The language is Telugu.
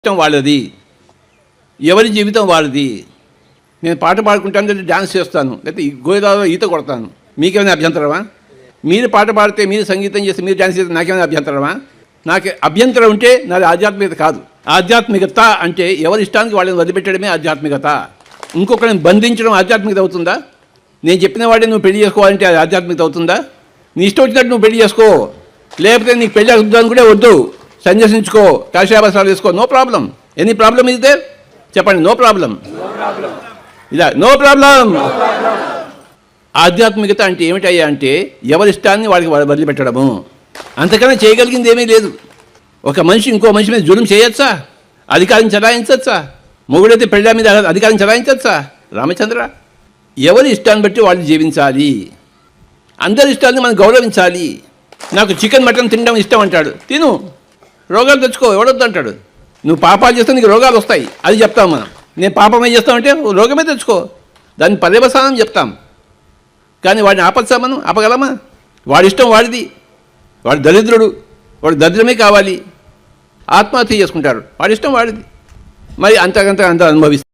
ఇష్టం వాళ్ళది, ఎవరి జీవితం వాళ్ళది. నేను పాట పాడుకుంటాను, లేదా డ్యాన్స్ చేస్తాను, లేకపోతే గోదావరిలో ఈత కొడతాను, మీకేమైనా అభ్యంతరమా? మీరు పాట పాడితే, మీరు సంగీతం చేస్తే, మీరు డ్యాన్స్ చేస్తే నాకేమైనా అభ్యంతరమా? నాకు అభ్యంతరం ఉంటే నాది ఆధ్యాత్మికత కాదు. ఆధ్యాత్మికత అంటే ఎవరి ఇష్టానికి వాళ్ళని వదిలిపెట్టడమే ఆధ్యాత్మికత. ఇంకొకరిని బంధించడం ఆధ్యాత్మికత అవుతుందా? నేను చెప్పిన వాడిని నువ్వు పెళ్లి చేసుకోవాలంటే అది ఆధ్యాత్మికత అవుతుందా? నీ ఇష్టం వచ్చినట్టు నువ్వు పెళ్లి చేసుకో, లేకపోతే నీకు పెళ్లి అవుతుందని కూడా వద్దు, సన్యసించుకో, కాషాయవస్త్రాలు వేసుకో, no problem. Any problem is there? చెప్పండి, నో ప్రాబ్లం. ఇలా నో ప్రాబ్లం. ఆధ్యాత్మికత అంటే ఏమిటయ్యా అంటే ఎవరి ఇష్టాన్ని వాడికి వదిలిపెట్టడము. అంతకన్నా చేయగలిగింది ఏమీ లేదు. ఒక మనిషి ఇంకో మనిషి మీద జులుం చేయొచ్చా? అధికారం చలాయించచ్చా? మొగుడైతే పెళ్ళ మీద అధికారం చలాయించచ్చా? రామచంద్ర, ఎవరి ఇష్టాన్ని బట్టి వాళ్ళు జీవించాలి. అందరి ఇష్టాన్ని మనం గౌరవించాలి. నాకు చికెన్ మటన్ తినడం ఇష్టం అంటాడు, తిను, రోగాలు తెచ్చుకో, ఎవడొద్దు అంటాడు. నువ్వు పాపాలు చేస్తే నీకు రోగాలు వస్తాయి, అది చెప్తాం మనం. నేను పాపమే చేస్తామంటే రోగమే తెచ్చుకో, దాన్ని పర్యవసానం చెప్తాం. కానీ వాడిని ఆపచ్చా? మనం ఆపగలమా? వాడి ఇష్టం వాడిది. వాడు దరిద్రుడు, వాడు దరిద్రమే కావాలి, ఆత్మహత్య చేసుకుంటాడు, వాడి ఇష్టం వాడిది. మరి అంతకంత అనుభవిస్తాడు.